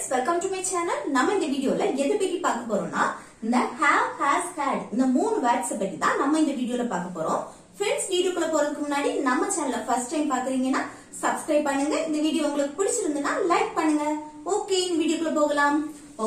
friends, welcome to my channel. நம்ம இந்த வீடியோல எதை பத்தி பார்க்க போறோம்னா இந்த have, has, had இந்த மூணு வேர்ட்ஸ் பத்தி தான் நம்ம இந்த வீடியோல பார்க்க போறோம். Friends, வீடியோக்குள்ள போறதுக்கு முன்னாடி நம்ம சேனலை ஃபர்ஸ்ட் டைம் பாக்குறீங்கன்னா சப்ஸ்கிரைப் பண்ணுங்க. இந்த வீடியோ உங்களுக்கு பிடிச்சிருந்தா லைக் பண்ணுங்க. ஓகே, இந்த வீடியோக்குள்ள போகலாம்.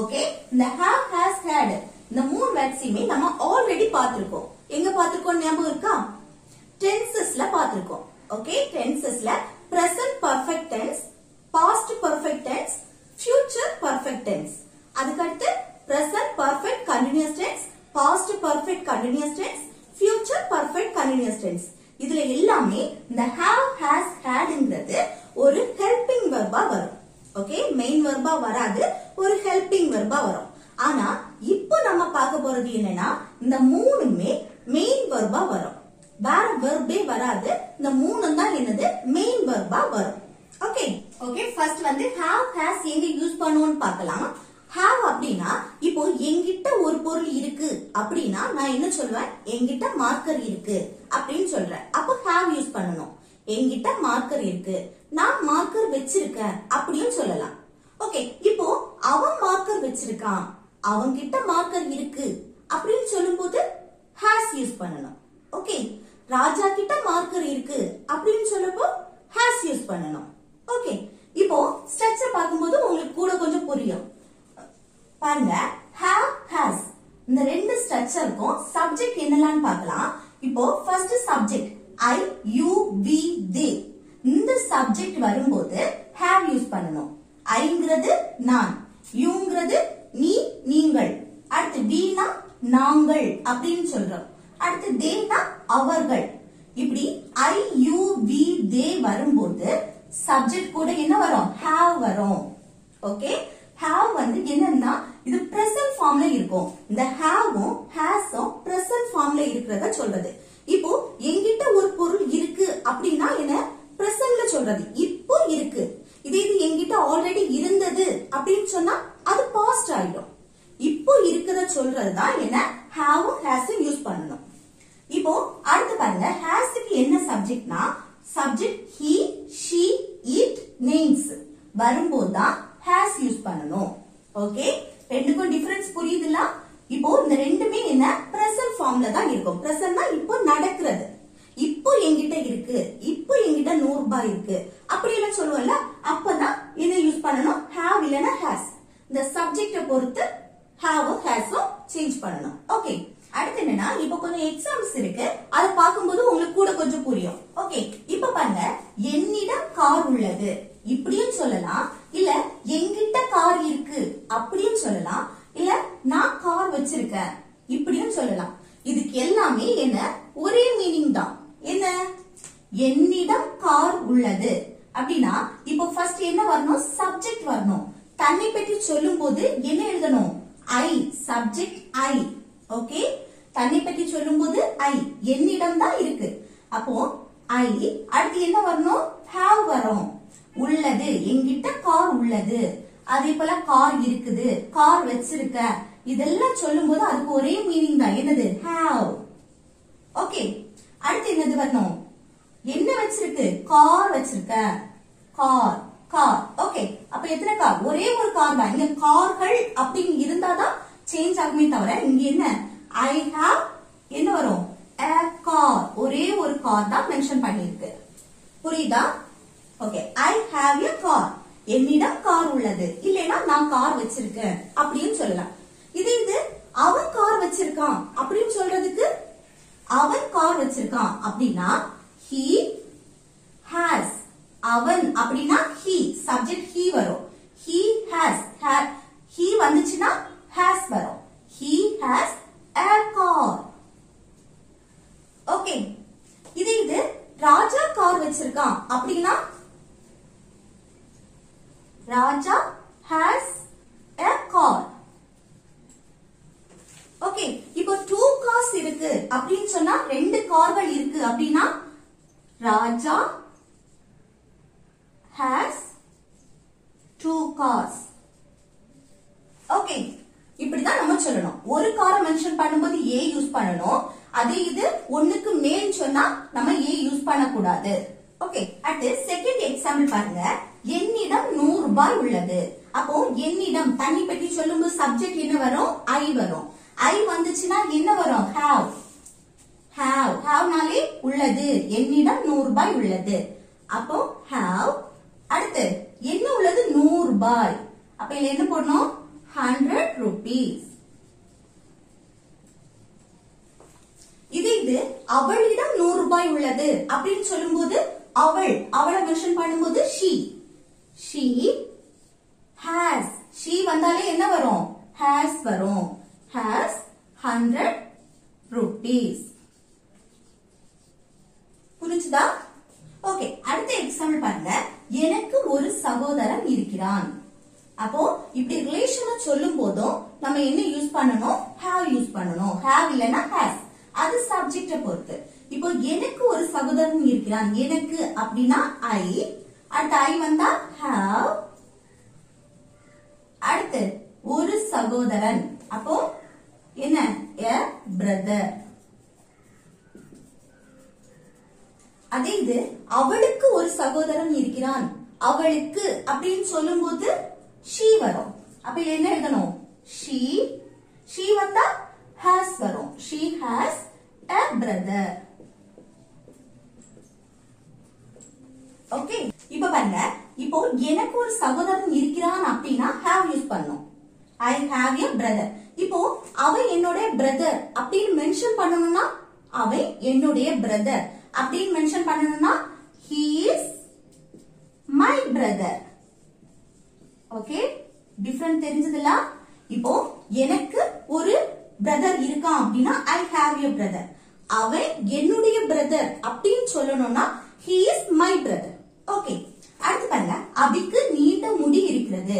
ஓகே, இந்த have, has, had இந்த மூணு வேர்ட்ஸையுமே நம்ம ஆல்ரெடி பார்த்திருக்கோம். எங்க பார்த்திருக்கோம் ஞாபகம் இருக்கா? டென்சஸ்ல பார்த்திருக்கோம். ஓகே, டென்சஸ்ல present perfect tense, past perfect tense, future perfect tense. அதுக்கடுத்து present perfect continuous tense, past perfect continuous tense, future perfect continuous tense. இதுல எல்லாமே இந்த have, has, hadங்கிறது ஒரு helping verb வரும். ஓகே, மெயின் verb வராது, ஒரு helping verb வரும். ஆனா இப்போ நம்ம பார்க்க போறது என்னன்னா இந்த மூணுமே மெயின் verb வரும். வேற வெர்பே வராது. இந்த மூணு தான் என்னது மெயின் வெர்பா வரும். ஓகே ஓகே, ஃபர்ஸ்ட் வந்து have, has எங்க யூஸ் பண்ணுவோம்னு பார்க்கலாம். have அப்படின்னா இப்போ என்கிட்ட ஒரு பொருள் இருக்கு அப்படின்னா நான் என்ன சொல்வேன்? என்கிட்ட மார்க்கர் இருக்கு அப்படின்னு சொல்றேன். அப்ப have யூஸ் பண்ணணும். என்கிட்ட மார்க்கர் இருக்கு, நான் மார்க்கர் வச்சிருக்கேன் அப்படின்னு சொல்லலாம். ஓகே, இப்போ அவன் மார்க்கர் வச்சிருக்கான், அவன்கிட்ட மார்க்கர் இருக்கு அப்படின்னு சொல்லும்போது has யூஸ் பண்ணணும். ஓகே, ராஜா கிட்ட மார்க்கர் இருக்கு அப்படின்னு சொல்லப்போ has யூஸ் பண்ணணும். ஓகே, இப்போ ஸ்ட்ரக்சர் பார்க்கும்போது உங்களுக்கு கூட கொஞ்சம் புரியும். பாருங்க, have, has இந்த ரெண்டு ஸ்ட்ரக்சருக்கும் சப்ஜெக்ட் என்னலாம் பார்க்கலாம். இப்போ first subject I, you, we, they. இந்த சப்ஜெக்ட் வரும்போது have யூஸ் பண்ணணும். Iங்கிறது நான், youங்கிறது நீ, நீங்கள். அடுத்து weனா நாங்கள் அப்படின்னு சொல்றோம். அடுத்து தேனா அவர்கள். இப்படி I, you, we, they வரும்போது சப்ஜெக்ட் கூட என்ன வரும்? have வரும். ஓகே, have வந்து என்னன்னா இது present ஃபார்ம்ல இருக்கும். இந்த haveம் hasம் present ஃபார்ம்ல இருக்கிறத சொல்றது. இப்போ என்கிட்ட ஒரு பொருள் இருக்கு அப்படின்னா என்ன presentல சொல்றது, இப்போ இருக்கு. இது என்கிட்ட ஆல்ரெடி இருந்தது அப்படின்னு சொன்னா அது past ஆயிடும். இப்போ இருக்கிறத சொல்றதுதான் என்ன have, has யூஸ் பண்ணணும். இப்போ அடுத்து பாருங்க, hasக்கு என்ன சப்ஜெக்ட்னா subject he, she, it, names வரும்போதுதான் has யூஸ் பண்ணணும். ஓகே, ரெண்டுக்கும் டிஃபரன்ஸ் புரியுதுல? இப்போ இந்த ரெண்டுமே என்ன பிரசன்ட் ஃபார்ம்ல தான் இருக்கும். பிரசன்ட்னா இப்போ நடக்கிறது. இப்போ என்கிட்ட இருக்கு, இப்போ என்கிட்ட 100 ரூபாய் இருக்கு அப்படி எல்லாம் சொல்லுவோம்ல, அப்பதான் என்ன யூஸ் பண்ணணும்? have இல்லனா has. இந்த சப்ஜெக்ட பொறுத்து have hasம் சேஞ்ச் பண்ணணும். ஓகே, அடுத்து என்னன்னா இப்போ கொஞ்சம் எக்ஸாம்பிள்ஸ் இருக்கு, அதை பார்க்கும்போது உங்களுக்கு கூட கொஞ்சம் புரியும். ஓகே, இப்ப பாருங்க, என்னிடம் கார் உள்ளது இப்படியும் சொல்லலாம், இல்ல என்கிட்ட கார் இருக்கு அப்படியும் சொல்லலாம், இல்ல நான் கார் வச்சிருக்கேன் இப்படியும் சொல்லலாம். இதுக்கு எல்லாமே என்ன ஒரே மீனிங் தான். என்ன? என்னிடம் கார் உள்ளது அப்படின்னா இப்போ ஃபர்ஸ்ட் என்ன வரணும்? சப்ஜெக்ட் வரணும். தன்னை பற்றி சொல்லும் போது என்ன எழுதணும்? I, subject I. ஓகே, தன்னை பற்றி சொல்லும் போது I, என்னிடம் தான் இருக்கு. அப்போ I, அடுத்து என்ன வரணும்? have வரும். உள்ளது, என்கிட்ட கார் உள்ளது, அதே போல கார் இருக்குது, கார் வச்சிருக்க, இதெல்லாம் சொல்லும் போது அதுக்கு ஒரே மீனிங் தான். என்னது? have. ஓகே, அடுத்து என்னது வரணும்? என்ன வச்சிருக்கு? கார் வச்சிருக்க, கார், கார். ஓகே, அப்ப எத்தனை கார்? ஒரே ஒரு கார் தான். இங்க கார்கள் அப்படின்னு இருந்தாதான் சேஞ்ச் ஆகுமே தவிர இங்க என்ன I have என்ன வரும்? a car. ஒரே ஒரு கார் தான் மென்ஷன் பண்ணிருக்கு. புரியுதா? Okay, I have a car. என்னிடம் கார் உள்ளது, இல்லனா நான் கார் வச்சிருக்கேன் அப்படின்னு சொல்லலாம். இது அவன் கார் வச்சிருக்கான் அப்படின்னு சொல்றதுக்கு அவன் கார் வச்சிருக்கான் அப்படின்னா he has. அவன் அப்படின்னா he, சப்ஜெக்ட் he வரும். he has, he வந்துச்சுன்னா has வரும். he has a car. Okay, இது ராஜா கார் வச்சிருக்கான் அப்படின்னா ராஜா has a car. ஓகே, இப்போ 2 cars இருக்கு அப்படின்னு சொன்னா 2 கார்கள் இருக்கு அப்படின்னா ராஜா has 2 cars. ஓகே, இப்படிதான் நம்ம சொல்லணும். ஒரு காரை மென்ஷன் பண்ணும்போது a யூஸ் பண்ணணும். அதே இது ஒண்ணுக்கு மேல் சொன்னா நம்ம a யூஸ் பண்ண கூடாது. ஓகே, அடுத்து செகண்ட் எக்ஸாம்பிள் பாருங்க. என்னிடம் 100 ரூபாய் உள்ளது. அப்போ என்னிடம் தண்ணி பற்றி சொல்லும்போது சப்ஜெக்ட் என்ன வரும்? ஐ வரும். ஐ வந்துச்சுன்னா என்ன வரும்? ஹாவ். ஹாவ்னாலே உள்ளது. என்னிடம் 100 ரூபாய் உள்ளது. அப்போ ஹாவ். அடுத்து என்ன உள்ளது? 100 ரூபாய். அப்ப இதுல என்ன போடணும்? 100 rupees. இது அவளிடம் 100 ரூபாய் உள்ளது அப்படின்னு சொல்லும்போது அவளை மென்ஷன் பண்ணும்போது she has. she வந்தாலே என்ன வரும்? has வரும். has 100 rupees. புரிஞ்சுதா? ஓகே, அடுத்த எக்ஸாம்பிள் பாருங்க. எனக்கு ஒரு சகோதரன் இருக்கிறான். அப்போ இப்படி ரிலேஷனை சொல்லும் போதும் நம்ம என்ன யூஸ் பண்ணணும்? have யூஸ் பண்ணணும். have இல்லனா has. அது சப்ஜெக்ட பொறுத்து. இப்போ எனக்கு ஒரு சகோதரன் இருக்கிறான். எனக்கு அப்படின்னா ஐ. அடுத்து ஐ வந்தா have. அடுத்து ஒரு சகோதரன். அப்போ என்ன? a brother. அதே இது அவளுக்கு ஒரு சகோதரன் இருக்கிறான். அவளுக்கு அப்படின்னு சொல்லும்போது she வரும். அப்ப என்ன எழுதணும்? she வந்தா has வரும். she has a brother. Okay, இப்ப பாருங்க. இப்போ எனக்கு ஒரு சகோதரன் இருக்கிறான் அப்படின்னா have யூஸ் பண்ணணும். I have a brother. இப்போ அவன் என்னோட பிரதர் அப்படின்னு மென்ஷன் பண்ணணும்னா அவன் என்னுடைய பிரதர் அப்படின்னு மென்ஷன் பண்ணணும்னா he is my brother. Okay, different தெரிஞ்சதுல? இப்போ எனக்கு ஒரு பிரதர் இருக்கான் அப்படின்னா I have a brother. அவன் என்னுடைய பிரதர் அப்படின்னு சொல்லணும்னா he is my brother. Okay, அடுத்து பாருங்க. அபிக்கு நீண்ட முடி இருக்கிறது.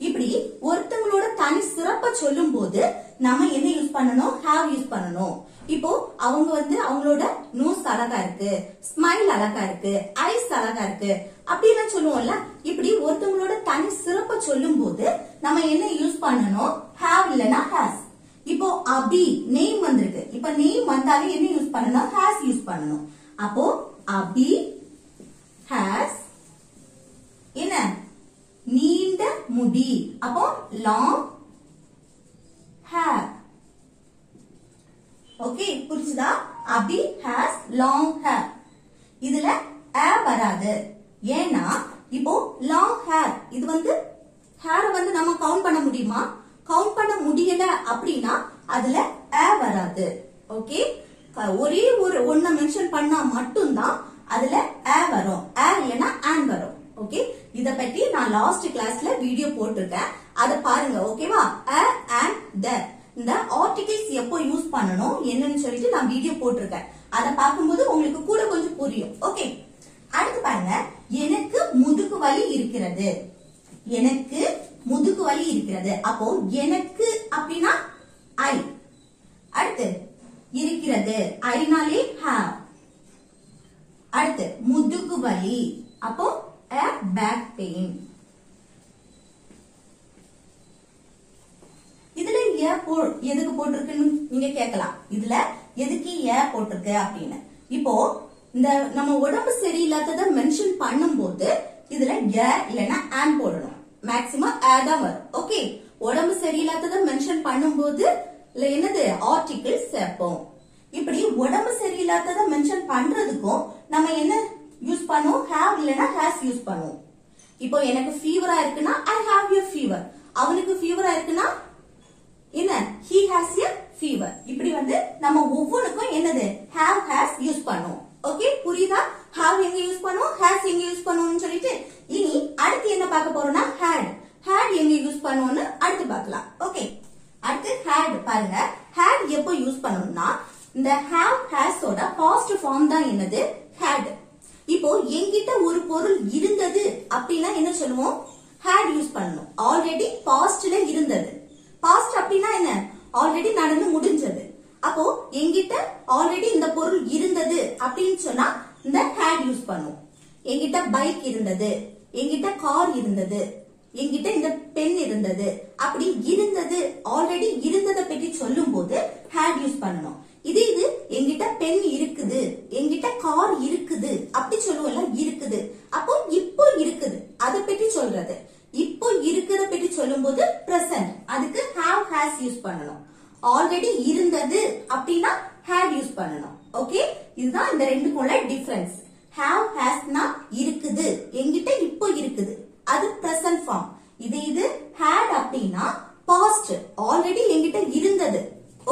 இப்படி ஒருத்தவங்களோட தனி சிறப்பை சொல்லும் போது நாம என்ன யூஸ் பண்ணணும்? have யூஸ் பண்ணணும். இப்போ அவங்க அவங்களோட நோஸ் அழகா இருக்கு, ஸ்மைல் அழகா இருக்கு, ஐஸ் அழகா இருக்கு அப்படின்னு சொல்லுவோம்ல. இப்படி ஒருத்தவங்களோட தனி சிறப்பை சொல்லும் போது நம்ம என்ன யூஸ் பண்ணணும்? have இல்லனா has. இப்போ அபி நேம் வந்திருக்கு. இப்ப நேம் வந்தாலே என்ன யூஸ் பண்ணணும்? has யூஸ் பண்ணணும். அப்போ அபி has என்ன? நீண்ட முடி. அப்போ long hair. ஓகே, புரிஞ்சுதா? அபி has long hair. இதுல a வராது. ஏன்னா இப்போ long hair இது hair நம்ம கவுண்ட் பண்ண முடியுமா? கவுண்ட் பண்ண முடியல அப்படின்னா அதுல a வராது. ஓகே, ஒரே ஒரு ஒன்ன மென்ஷன் பண்ணா மட்டும்தான் அதுல a வரும். a இல்லனா and வரும். ஓகே, இத பத்தி நான் லாஸ்ட் கிளாஸ்ல வீடியோ போட்டிருக்கேன். அத பாருங்க. ஓகேவா? a and the இந்த ஆர்டிகிள்ஸ் எப்போ யூஸ் பண்ணணும் என்னன்னு சொல்லிட்டு நான் வீடியோ போட்டிருக்கேன். அத பாக்கும்போது உங்களுக்கு கூட கொஞ்சம் புரியும். ஓகே, அடுத்து பாருங்க. எனக்கு முதுகு வலி இருக்கிறது. எனக்கு முதுகு வலி இருக்கிறது. அப்போ எனக்கு அப்படின்னா ஐ. அடுத்து இருக்கிறது ஐனாலே have. அடுத்து முதுகு வலி. அப்போ a back pain. இதுல எதுக்கு போட்டிருக்குன்னு நீங்க கேட்கலாம். இதுல எதுக்கு போட்டிருக்கு அப்படின்னு. இப்போ இந்த நம்ம உடம்பு சரியில்லாதத மென்ஷன் பண்ணும்போது இதுல இல்லனா and போடணும். மேக்ஸிமம் தான் வரும். ஓகே, உடம்பு சரியில்லாதத மென்ஷன் பண்ணும்போது என்னது? ஆர்டிகிள் சேர்ப்போம். இப்படி உடம்பு சரியில்லாதத மென்ஷன் பண்றதுக்கும் நம்ம என்ன யூஸ் பண்ணுவோம்? have இல்லனா has யூஸ் பண்ணுவோம். இப்போ எனக்கு ஃபீவரா இருக்குன்னா I have a fever. அவனுக்கு ஃபீவரா இருக்குன்னா என்ன? he has a fever. இப்படி நம்ம ஒவ்வொன்றுக்கும் என்னது? have has யூஸ் பண்ணுவோம். ஓகே, புரியுதா? have எங்க யூஸ் பண்ணுவோம், has எங்க யூஸ் பண்ணுவோம்னு சொல்லிட்டு இனி அடுத்து என்ன பார்க்க போறோம்னா had எங்க யூஸ் பண்ணுவோம்னு அடுத்து பார்க்கலாம். ஓகே, அடுத்து had பாருங்க. had எப்போ யூஸ் பண்ணணும்னா இந்த have has ஓட பாஸ்ட் ஃபார்ம் தான் என்னது? had. இப்போ என்கிட்ட ஒரு பொருள் இருந்தது அப்படின்னா என்ன சொல்லுவோம்? had யூஸ் பண்ணணும். ஆல்ரெடி பாஸ்ட்ல இருந்தது. பாஸ்ட் அப்படின்னா என்ன? ஆல்ரெடி நடந்து முடிஞ்சது. அப்போ என்கிட்ட ஆல்ரெடி இந்த பொருள் இருந்தது அப்படின்னு சொன்னா இந்த had யூஸ் பண்ணுவோம். என்கிட்ட பைக் இருந்தது, என்கிட்ட கார் இருந்தது, என்கிட்ட இந்த பென் இருந்தது. அப்படி இருந்தது, ஆல்ரெடி இருந்ததை பற்றி சொல்லும் போது had யூஸ் பண்ணணும். இது என்கிட்ட பென் இருக்குது, என்கிட்ட கார் இருக்குது அப்படி சொல்லுவோம்ல, இருக்குது. அப்போ இப்போ இருக்குது அதை பற்றி சொல்றது. இப்போ இருக்கிறத பற்றி சொல்லும் போது பிரசன்ட், அதுக்கு have has யூஸ் பண்ணணும். ஆல்ரெடி இருந்தது அப்படின்னா had யூஸ் பண்ணணும். ஓகே, இதுதான் இந்த ரெண்டுக்குள்ள டிஃபரன்ஸ். have hasனா இருக்குது, என்கிட்ட இப்போ இருக்குது, அது பிரசன்ட் ஃபார்ம். இது had அப்படின்னா பாஸ்ட், ஆல்ரெடி என்கிட்ட இருந்தது.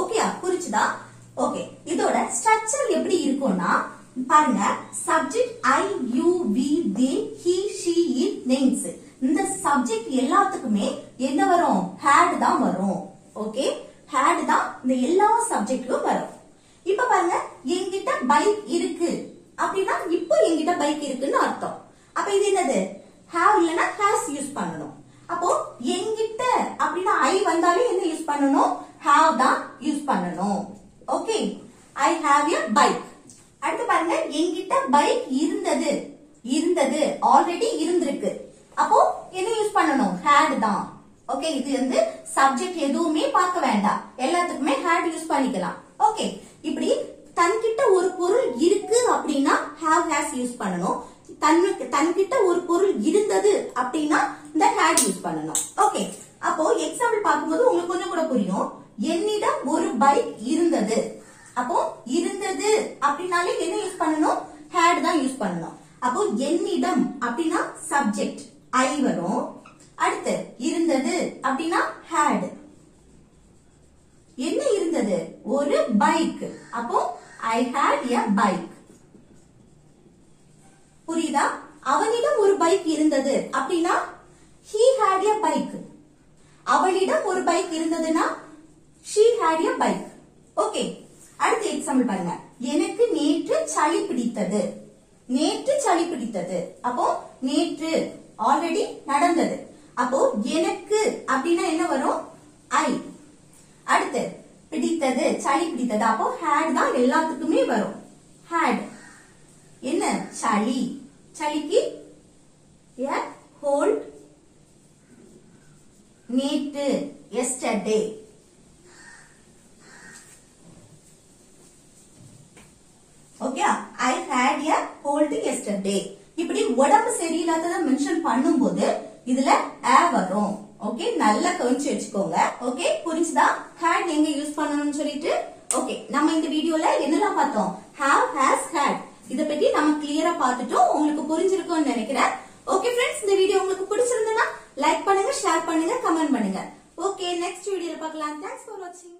ஓகே, புரிச்சுதா? ஓகே, இதோட ஸ்ட்ரக்சர் எப்படி இருக்கும்னா பாருங்க, subject I, you, we, they, he, she, it, names. இந்த சப்ஜெக்ட் எல்லாத்துக்குமே என்ன வரும்? had தான் வரும். ஓகே, had தான் இந்த எல்லா சப்ஜெக்ட்க்கும் வரும். இப்ப பாருங்க, என்கிட்ட பைக் இருக்கு அப்படின்னா இப்போ என்கிட்ட பைக் இருக்குன்னு அர்த்தம். அப்ப இது என்னது? have இல்லனா has யூஸ் பண்ணணும். அப்போ என்கிட்ட அப்படின்னா I வந்தாலும் என்ன யூஸ் பண்ணணும்? have தான் யூஸ் பண்ணணும். Okay, I have a bike. அடுத்து பாருங்க, என்கிட்ட பைக் இருந்தது ஆல்ரெடி இருந்திருக்கு. அப்போ என்ன யூஸ் பண்ணணும்? had தான். ஓகே, இது வந்து சப்ஜெக்ட் எதுவுமே பார்க்க வேண்டாம், எல்லாத்துக்குமே had யூஸ் பண்ணிக்கலாம். ஓகே, இப்படி தன்கிட்ட ஒரு பொருள் இருக்கு அப்படின்னா have has யூஸ் பண்ணணும். தன்கிட்ட ஒரு பொருள் இருந்தது அப்படின்னா இந்த had யூஸ் பண்ணணும். ஓகே, அப்போ எக்ஸாம்பிள் பார்க்கும்போது உங்களுக்கு கொஞ்சம் கூட புரியும். என்னிடம் ஒரு பைக் இருந்தது. அப்போ இருந்தது அப்படின்னாலே என்ன யூஸ் பண்ணணும்? had தான் யூஸ் பண்ணணும். அப்போ என்னிடம் அப்படின்னா சப்ஜெக்ட் I வரும். அடுத்து இருந்தது அப்படின்னா had. என்ன இருந்தது? ஒரு பைக். அப்போ I had a bike. புரியுதா? அவனிடம் ஒரு பைக் இருந்தது அப்படின்னா he had a bike. அவளிடம் ஒரு பைக் இருந்ததுன்னா she had a bike. Okay, அடுத்த எக்ஸாம்பிள் பாருங்க, எனக்கு நேற்று சளி பிடித்தது. நேற்று சளி பிடித்தது. அப்போ நேற்று ஆல்ரெடி நடந்தது. அப்போ எனக்கு அப்படின்னா என்ன வரும்? I. அடுத்து பிடித்தது, சளி பிடித்தது. அப்போ had தான் எல்லாத்துக்குமே வரும். had என்ன? சளி. சளிக்கு a cold. நேற்று yesterday. Okay, I had a cold yesterday. இப்படி உடம்பு சரியில்லாதத மென்ஷன் பண்ணும்போது இதுல a வரும். ஓகே, நல்லா கவனிச்சு வச்சுக்கோங்க. ஓகே, புரிஞ்சுதா had எங்க யூஸ் பண்ணணும்னு சொல்லிட்டு? ஓகே, நம்ம இந்த வீடியோல என்னெல்லாம் பார்த்தோம்? have, has, had. இத பத்தி நம்ம கிளியரா பார்த்துட்டோம். உங்களுக்கு புரிஞ்சிருக்கும்னு நினைக்கிறேன். ஓகே फ्रेंड्स, இந்த வீடியோ உங்களுக்கு பிடிச்சிருந்தா லைக் பண்ணுங்க, ஷேர் பண்ணுங்க, கமெண்ட் பண்ணுங்க. ஓகே, நெக்ஸ்ட் வீடியோல பார்க்கலாம். Thanks for watching.